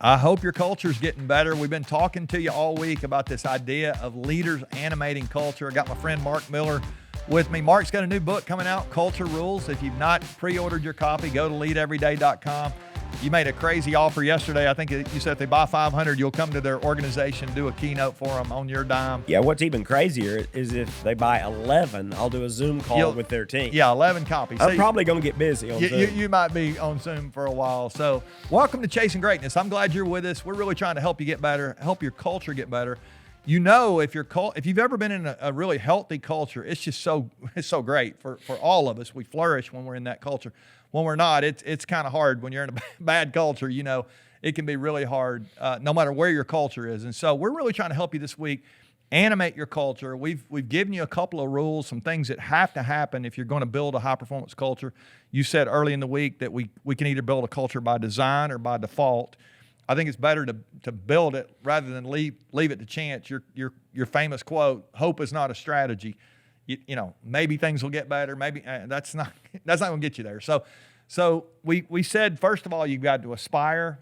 I hope your culture's getting better. We've been talking to you all week about this idea of leaders animating culture. I got my friend Mark Miller with me. Mark's got a new book coming out, Culture Rules. If you've not pre-ordered your copy, go to leadeveryday.com. You made a crazy offer yesterday. I think you said if they buy 500, you'll come to their organization, do a keynote for them on your dime. Yeah, what's even crazier is if they buy 11, I'll do a Zoom call with their team. Yeah, 11 copies. I'm probably going to get busy on Zoom. You might be on Zoom for a while. So welcome to Chasing Greatness. I'm glad you're with us. We're really trying to help you get better, help your culture get better. You know, if you've ever been in a really healthy culture, it's so great for all of us. We flourish when we're in that culture. When we're not, it's kind of hard. When you're in a bad culture, you know, it can be really hard, no matter where your culture is. And so we're really trying to help you this week animate your culture. We've given you a couple of rules, some things that have to happen if you're going to build a high-performance culture. You said early in the week that we can either build a culture by design or by default. I think it's better to build it rather than leave it to chance. Your famous quote, "Hope is not a strategy." You know, maybe things will get better. Maybe that's not going to get you there. So we said, first of all, you've got to aspire,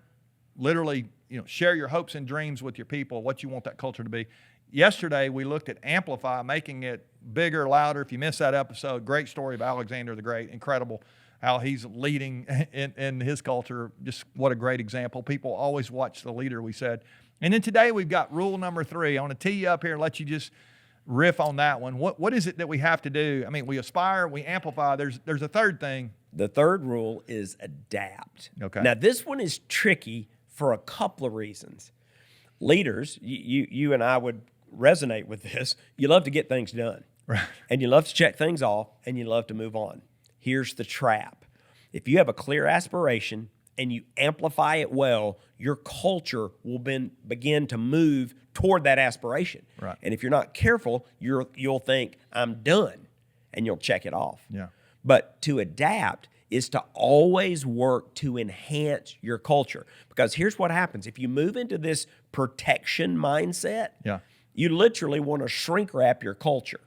literally, you know, share your hopes and dreams with your people, what you want that culture to be. Yesterday, we looked at amplify, making it bigger, louder. If you missed that episode, great story of Alexander the Great, incredible how he's leading in his culture. Just what a great example. People always watch the leader, we said. And then today we've got rule number 3. I want to tee you up here and let you just riff on that one. What is it that we have to do? I mean, we aspire, we amplify. There's a third thing. The third rule is adapt. Okay. Now, this one is tricky for a couple of reasons. Leaders, you and I would resonate with this. You love to get things done. Right. And you love to check things off, and you love to move on. Here's the trap. If you have a clear aspiration and you amplify it well, your culture will begin to move toward that aspiration. Right. And if you're not careful, you'll think, I'm done, and you'll check it off. Yeah. But to adapt is to always work to enhance your culture. Because here's what happens. If you move into this protection mindset, you literally want to shrink wrap your culture.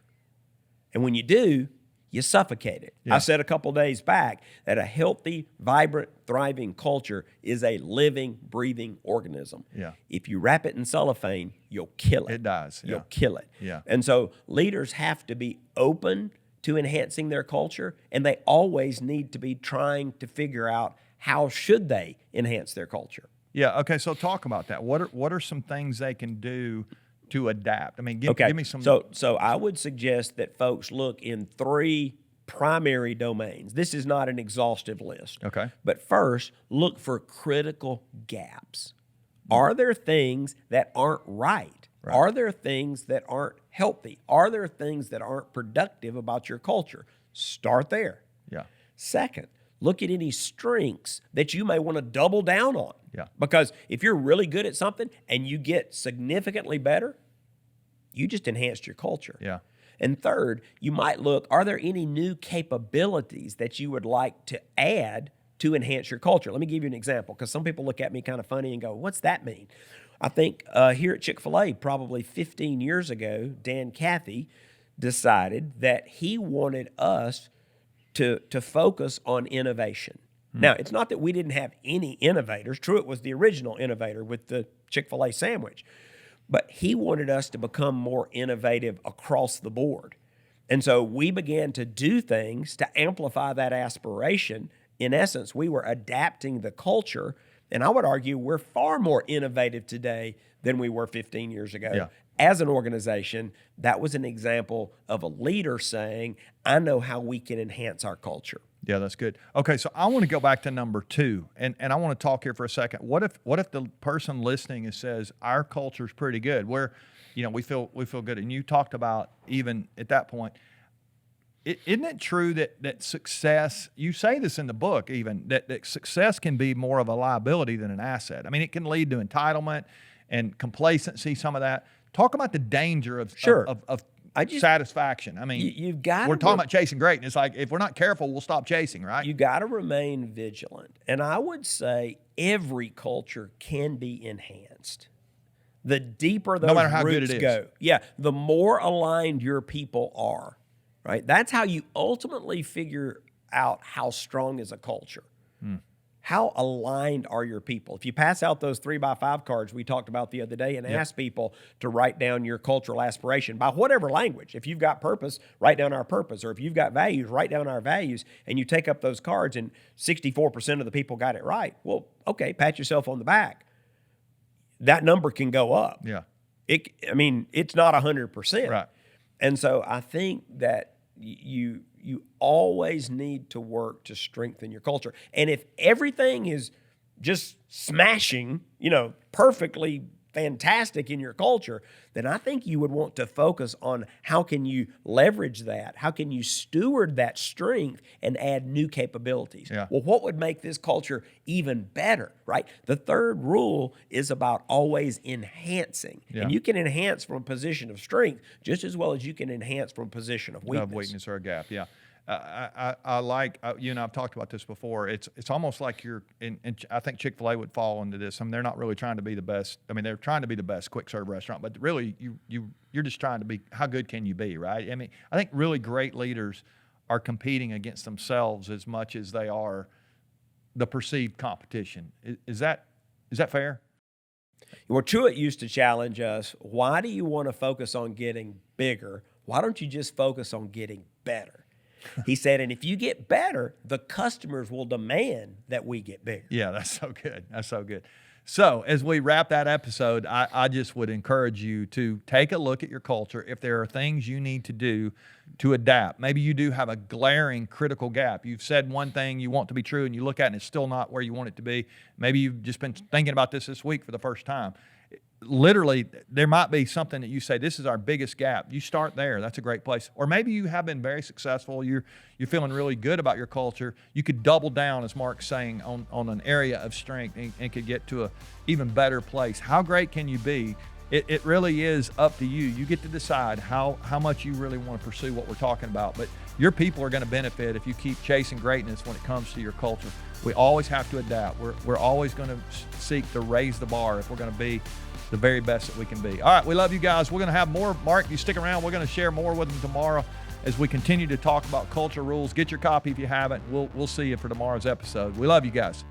And when you do, you suffocate it. Yeah. I said a couple days back that a healthy, vibrant, thriving culture is a living, breathing organism. Yeah. If you wrap it in cellophane, you'll kill it. It dies. Yeah. You'll kill it. Yeah. And so leaders have to be open to enhancing their culture, and they always need to be trying to figure out how should they enhance their culture. Yeah. Okay. So talk about that. What are some things they can do to adapt? I mean, give me some. So I would suggest that folks look in 3 primary domains. This is not an exhaustive list. Okay. But first, look for critical gaps. Are there things that aren't right? Are there things that aren't healthy? Are there things that aren't productive about your culture? Start there. Yeah. Second, look at any strengths that you may want to double down on. Yeah. Because if you're really good at something and you get significantly better, you just enhanced your culture. Yeah. And third, you might look, are there any new capabilities that you would like to add to enhance your culture? Let me give you an example, because some people look at me kind of funny and go, what's that mean? I think here at Chick-fil-A, probably 15 years ago, Dan Cathy decided that he wanted us to focus on innovation. Now, it's not that we didn't have any innovators. Truett was the original innovator with the Chick-fil-A sandwich. But he wanted us to become more innovative across the board. And so we began to do things to amplify that aspiration. In essence, we were adapting the culture. And I would argue we're far more innovative today than we were 15 years ago. Yeah. As an organization, that was an example of a leader saying, I know how we can enhance our culture. Yeah, that's good. Okay, so I want to go back to number 2, and I want to talk here for a second. What if the person listening says our culture's pretty good, where, you know, we feel good, and you talked about even at that point, isn't it true that success? You say this in the book, even that success can be more of a liability than an asset. I mean, it can lead to entitlement and complacency. Some of that. Talk about the danger of satisfaction. I mean, you've got. We're talking about chasing greatness. Like, if we're not careful, we'll stop chasing, right? You got to remain vigilant. And I would say every culture can be enhanced. The deeper those no matter how good roots it is. go, the more aligned your people are, right? That's how you ultimately figure out how strong is a culture. how aligned are your people? If you pass out those 3x5 cards we talked about the other day and ask people to write down your cultural aspiration by whatever language. If you've got purpose, write down our purpose. Or if you've got values, write down our values. And you take up those cards and 64% of the people got it right. Well, okay, pat yourself on the back. That number can go up. Yeah. It's not 100%. Right. And so I think that you always need to work to strengthen your culture. And if everything is just smashing, perfectly fantastic in your culture, then I think you would want to focus on how can you leverage that? How can you steward that strength and add new capabilities? Yeah. Well, what would make this culture even better, right? The third rule is about always enhancing. Yeah. And you can enhance from a position of strength just as well as you can enhance from a position of weakness. Of weakness or a gap, yeah. I like, you and I've talked about this before. It's almost like and I think Chick-fil-A would fall into this. They're not really trying to be the best. They're trying to be the best quick serve restaurant, but really you're just trying to be, how good can you be, right? I think really great leaders are competing against themselves as much as they are the perceived competition. Is that fair? Well, Truett used to challenge us, why do you want to focus on getting bigger? Why don't you just focus on getting better? He said, and if you get better, the customers will demand that we get bigger. Yeah, that's so good. That's so good. So as we wrap that episode, I just would encourage you to take a look at your culture. If there are things you need to do to adapt, maybe you do have a glaring critical gap. You've said one thing you want to be true and you look at it and it's still not where you want it to be. Maybe you've just been thinking about this week for the first time. Literally, there might be something that you say, this is our biggest gap. You start there. That's a great place. Or maybe you have been very successful. You're feeling really good about your culture. You could double down, as Mark's saying, on an area of strength and could get to a even better place. How great can you be? It really is up to you. You get to decide how much you really want to pursue what we're talking about. But your people are going to benefit if you keep chasing greatness when it comes to your culture. We always have to adapt. We're always going to seek to raise the bar if we're going to be the very best that we can be. All right, we love you guys. We're going to have more. Mark, you stick around. We're going to share more with them tomorrow as we continue to talk about culture rules. Get your copy if you haven't. We'll see you for tomorrow's episode. We love you guys.